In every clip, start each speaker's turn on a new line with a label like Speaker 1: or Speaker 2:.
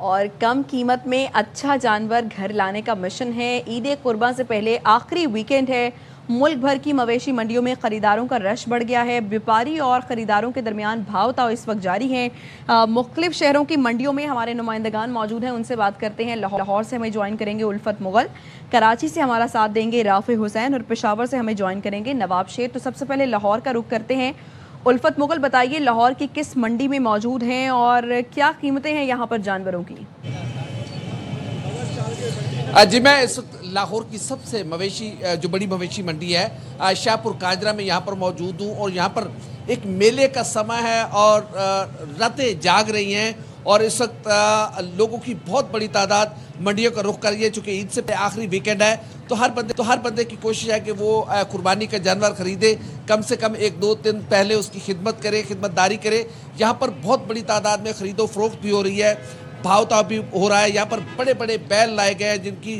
Speaker 1: और कम कीमत में अच्छा जानवर घर लाने का मिशन है। ईद कुर्बान से पहले आखिरी वीकेंड है। मुल्क भर की मवेशी मंडियों में खरीदारों का रश बढ़ गया है। व्यापारी और खरीदारों के दरमियान भाव ताव इस वक्त जारी है। मुख्तलिफ शहरों की मंडियों में हमारे नुमाइंदगान मौजूद हैं, उनसे बात करते हैं। लाहौर से हमें ज्वाइन करेंगे उल्फत मुगल, कराची से हमारा साथ देंगे राफे हुसैन और पेशावर से हमें ज्वाइन करेंगे नवाब शेर। तो सबसे पहले लाहौर का रुख करते हैं। उल्फत मुगल, बताइए लाहौर की किस मंडी में मौजूद हैं और क्या कीमतें हैं यहाँ पर जानवरों की?
Speaker 2: जी, मैं इस वक्त लाहौर की सबसे जो बड़ी मवेशी मंडी है शाहपुर काजरा में यहाँ पर मौजूद हूँ और यहाँ पर एक मेले का समय है और रातें जाग रही हैं और इस वक्त लोगों की बहुत बड़ी तादाद मंडियों का रुख कर रही है। चूँकि ईद से आखिरी वीकेंड है तो हर बंदे की कोशिश है कि वो कुर्बानी का जानवर खरीदे, कम से कम 1-2 दिन पहले उसकी खिदमत करे, खिदमतदारी करे। यहाँ पर बहुत बड़ी तादाद में खरीदो फरोख्त भी हो रही है, भाव ताव भी हो रहा है। यहाँ पर बड़े बड़े बैल लाए गए हैं जिनकी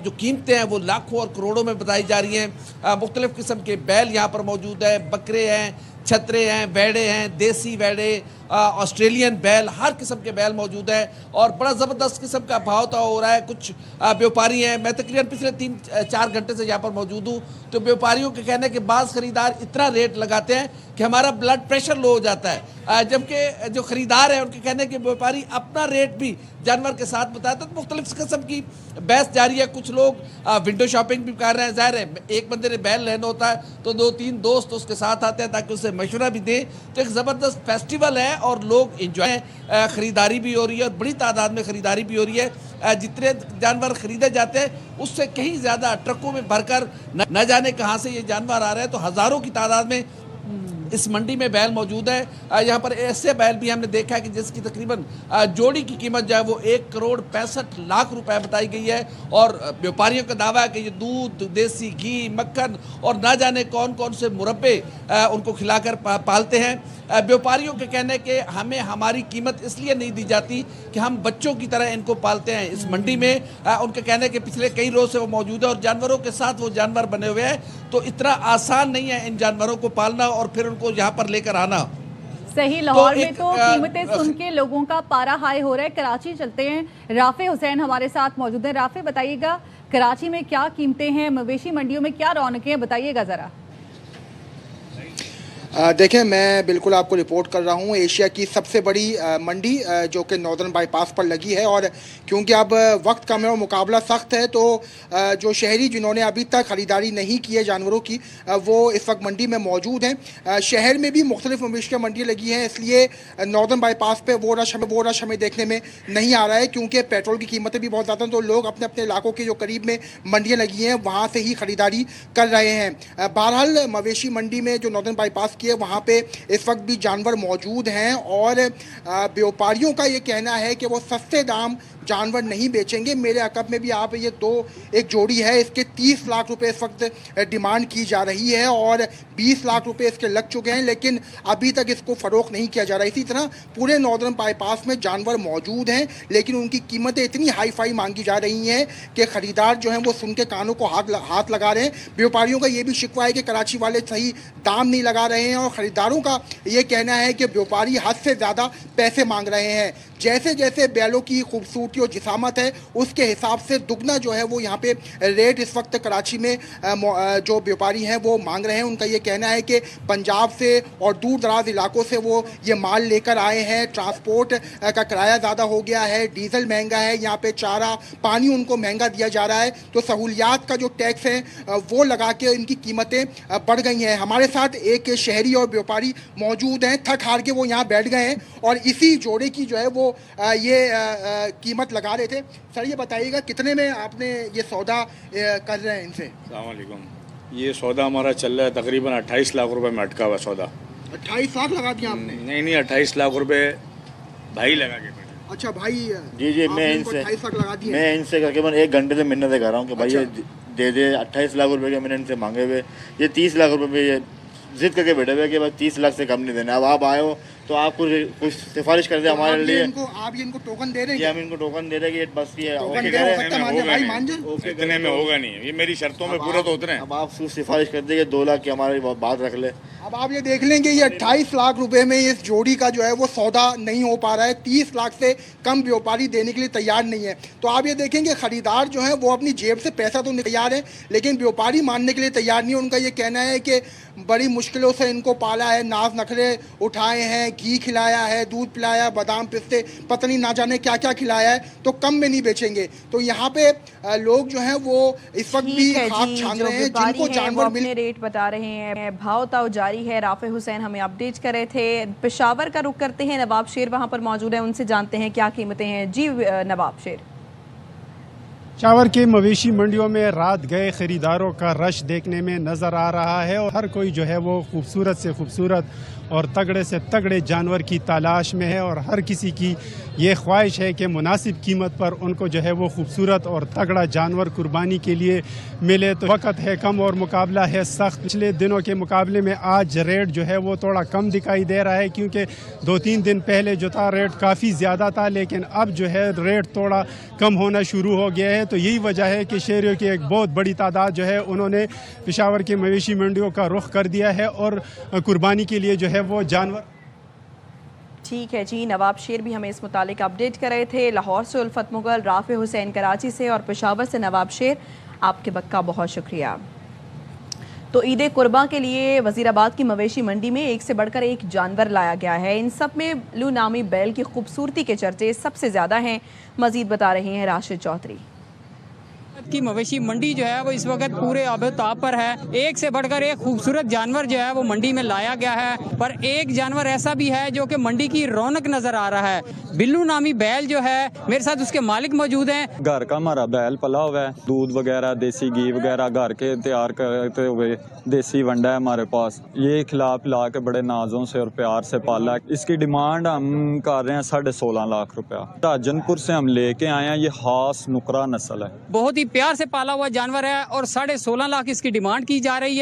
Speaker 2: जो कीमतें हैं वो लाखों और करोड़ों में बताई जा रही हैं। मुख्तलिफ किस्म के बैल यहाँ पर मौजूद है, बकरे हैं, छतरे हैं, बैड़े हैं, देसी बैड़े, ऑस्ट्रेलियन बैल, हर किस्म के बैल मौजूद है और बड़ा ज़बरदस्त किस्म का भाव ताव हो रहा है। कुछ व्यापारी हैं, मैं तकरीबन पिछले 3-4 घंटे से यहाँ पर मौजूद हूँ, तो व्यापारियों के कहने के बाद खरीदार इतना रेट लगाते हैं कि हमारा ब्लड प्रेशर लो हो जाता है। जबकि जो खरीदार हैं उनके कहने के व्यापारी अपना रेट भी जानवर के साथ बताते हैं। तो मुख्तलिफ किस्म की बहस जारी है। कुछ लोग विंडो शॉपिंग भी कर रहे हैं। ज़ाहिर है एक बंदे ने बैल लेना होता है तो 2-3 दोस्त उसके साथ आते हैं ताकि उससे मशवरा भी दें। तो एक ज़बरदस्त फेस्टिवल है और लोग इंजॉय, ख़रीदारी भी हो रही है और बड़ी तादाद में ख़रीदारी भी हो रही है। जितने जानवर खरीदे जाते हैं उससे कहीं ज़्यादा ट्रकों में भरकर न जाने कहाँ से ये जानवर आ रहे हैं। तो हज़ारों की तादाद में इस मंडी में बैल मौजूद है। यहाँ पर ऐसे बैल भी हमने देखा है कि जिसकी तकरीबन जोड़ी की कीमत जो है वो 1,65,00,000 रुपए बताई गई है और व्यापारियों का दावा है कि ये दूध, देसी घी, मक्खन और ना जाने कौन कौन से मुरब्बे उनको खिलाकर पालते हैं। व्यापारियों के कहने के हमें हमारी कीमत इसलिए नहीं दी जाती कि हम बच्चों की तरह इनको पालते हैं। इस मंडी में उनके कहने के पिछले कई रोज से वो मौजूद है और जानवरों के साथ वो जानवर बने हुए हैं, तो इतना आसान नहीं है इन जानवरों को पालना और फिर उनको यहाँ पर लेकर आना।
Speaker 1: सही, लाहौर में तो कीमतें सुन के लोगों का पारा हाई हो रहा है। कराची चलते हैं, राफे हुसैन हमारे साथ मौजूद है। राफे, बताइएगा कराची में क्या कीमतें हैं, मवेशी मंडियों में क्या रौनकें हैं, बताइएगा जरा।
Speaker 3: देखें, मैं बिल्कुल आपको रिपोर्ट कर रहा हूँ एशिया की सबसे बड़ी मंडी जो कि नॉर्दर्न बाईपास पर लगी है और क्योंकि अब वक्त कम है और मुकाबला सख्त है तो जो शहरी जिन्होंने अभी तक ख़रीदारी नहीं की है जानवरों की वो इस वक्त मंडी में मौजूद हैं। शहर में भी मुख्तलिफ मवेशियाँ मंडियाँ लगी हैं, इसलिए नॉर्दर्न बाईपास पर वो रश हमें देखने में नहीं आ रहा है क्योंकि पेट्रोल की कीमतें भी बहुत ज़्यादा हैं। तो लोग अपने अपने इलाकों के जो करीब में मंडियाँ लगी हैं वहाँ से ही ख़रीदारी कर रहे हैं। बहरहाल मवेशी मंडी में जो नॉर्दर्न बाईपास की है वहाँ पे इस वक्त भी जानवर मौजूद हैं और व्यापारियों का ये कहना है कि वो सस्ते दाम जानवर नहीं बेचेंगे। मेरे अकब में भी आप ये एक जोड़ी है, इसके 30 लाख रुपए इस वक्त डिमांड की जा रही है और 20 लाख रुपए इसके लग चुके हैं, लेकिन अभी तक इसको फ़रोख्त नहीं किया जा रहा। इसी तरह पूरे नॉर्दर्न बाईपास में जानवर मौजूद हैं लेकिन उनकी कीमतें इतनी हाई फाई मांगी जा रही हैं कि ख़रीदार जो हैं वो सुन के कानों को हाथ लगा रहे हैं। व्यापारियों का ये भी शिकवा है कि कराची वाले सही दाम नहीं लगा रहे हैं और ख़रीदारों का ये कहना है कि व्यापारी हद से ज़्यादा पैसे मांग रहे हैं। जैसे जैसे बैलों की खूबसूरती और जिसामत है उसके हिसाब से दुगना जो है वो यहाँ पे रेट इस वक्त कराची में जो व्यापारी हैं वो मांग रहे हैं। उनका ये कहना है कि पंजाब से और दूर दराज इलाकों से वो ये माल लेकर आए हैं, ट्रांसपोर्ट का किराया ज़्यादा हो गया है, डीजल महंगा है, यहाँ पे चारा पानी उनको महंगा दिया जा रहा है, तो सहूलियात का जो टैक्स है वो लगा के इनकी कीमतें बढ़ गई हैं। हमारे साथ एक शहरी और व्यापारी मौजूद हैं, थक हार के वो यहाँ बैठ गए हैं और इसी जोड़े की जो है वो ये कीमत लगा रहे थे। सर ये बताइएगा कितने में आपने ये सौदा कर रहे हैं इनसे?
Speaker 4: अस्सलाम वालेकुम। ये सौदा हमारा चल रहा है तकरीबन 28 लाख रुपए में अटका हुआ सौदा।
Speaker 3: 28 लाख लगा दिया आपने?
Speaker 4: नहीं 28 लाख रुपए भाई लगा के।
Speaker 3: अच्छा भाई,
Speaker 4: जी मैं इनसे
Speaker 3: 28 लाख लगा दिए?
Speaker 4: मैं इनसे तकरीबन 1 घंटे से मिन्नतें कर रहा हूँ कि भाई ये दे 28 लाख रुपए के मैंने इनसे मांगे हुए, ये 30 लाख रुपए पे ये जिद करके बैठे हुए कि भाई 30 लाख से कम नहीं देना। अब आप आए हो तो आप कुछ सिफारिश कर दे हमारे लिए।
Speaker 3: आप ये इनको टोकन दे रहे हैं?
Speaker 4: हम इनको टोकन दे रहे हैं कि बस ये
Speaker 3: ओके कह रहे हैं।
Speaker 4: इतने में होगा नहीं, ये मेरी शर्तों में पूरा तो उतरे। अब आप सिफारिश कर दे 2 लाख की हमारी बात रख ले।
Speaker 3: अब आप ये देख लेंगे ये 28 लाख रुपए में इस जोड़ी का जो है वो सौदा नहीं हो पा रहा है। 30 लाख से कम व्यापारी देने के लिए तैयार नहीं है। तो आप ये देखेंगे खरीदार जो है वो अपनी जेब से पैसा तो तैयार है, लेकिन व्यापारी मानने के लिए तैयार नहीं है। उनका ये कहना है कि बड़ी मुश्किलों से इनको पाला है, नाज नखरे उठाए हैं, घी खिलाया है, दूध पिलाया, बादाम पिस्ते पता नहीं ना जाने क्या क्या खिलाया है, तो कम में नहीं बेचेंगे। तो यहाँ पे लोग जो हैं वो इस वक्त भी खाक छान रहे हैं। जिनको जानवर मिल
Speaker 1: रेट बता रहे हैं, भाव ताव जारी है। राफे हुसैन हमें अपडेट कर रहे थे। पेशावर का रुख करते हैं, नवाब शेर वहां पर मौजूद है, उनसे जानते हैं क्या कीमतें हैं। जी नवाब शेर।
Speaker 5: पेशावर के मवेशी मंडियों में रात गए खरीदारों का रश देखने में नज़र आ रहा है और हर कोई जो है वो खूबसूरत से खूबसूरत और तगड़े से तगड़े जानवर की तलाश में है और हर किसी की ये ख्वाहिश है कि मुनासिब कीमत पर उनको जो है वो खूबसूरत और तगड़ा जानवर कुर्बानी के लिए मिले। तो वक्त है कम और मुकाबला है सख्त। पिछले दिनों के मुकाबले में आज रेट जो है वो थोड़ा कम दिखाई दे रहा है, क्योंकि 2-3 दिन पहले जो था रेट काफ़ी ज़्यादा था, लेकिन अब जो है रेट थोड़ा कम होना शुरू हो गया है। तो यही वजह है कि शहरियों की एक बहुत बड़ी तादाद जो है उन्होंने पेशावर के मवेशी मंडियों का रुख कर दिया है और कुर्बानी के लिए जो है वो जानवर।
Speaker 1: ठीक है जी, नवाब शेर भी हमें इस मुतालिक अपडेट कर रहे थे। लाहौर से उल्फत मुगल, राफे हुसैन कराची से और पेशावर से नवाब शेर, आपके वक्त का बहुत शुक्रिया। तो ईद कुर्बा के लिए वजीराबाद की मवेशी मंडी में एक से बढ़कर एक जानवर लाया गया है। इन सब में ब्लू नामी बैल की खूबसूरती के चर्चे सबसे ज़्यादा हैं। मजीद बता रहे हैं राशिद चौधरी।
Speaker 6: की मवेशी मंडी जो है वो इस वक्त पूरे आबोताब पर है। एक से बढ़कर एक खूबसूरत जानवर जो है वो मंडी में लाया गया है, पर एक जानवर ऐसा भी है जो कि मंडी की रौनक नजर आ रहा है। बिल्लू नामी बैल जो है, मेरे साथ उसके मालिक मौजूद हैं।
Speaker 7: घर का हमारा बैल पला हुआ है, दूध वगैरह देसी घी वगैरह घर के तैयार करते हुए देसी वंडा है हमारे पास। ये खिला पिला के बड़े नाजों से और प्यार से पाला है। इसकी डिमांड हम कर रहे हैं 16.5 लाख रुपया। राजनपुर से हम लेके आए हैं। ये हास नुकरा नस्ल है,
Speaker 6: बहुत ही प्यार से पाला हुआ जानवर है और 16.5 लाख इसकी डिमांड की जा रही है।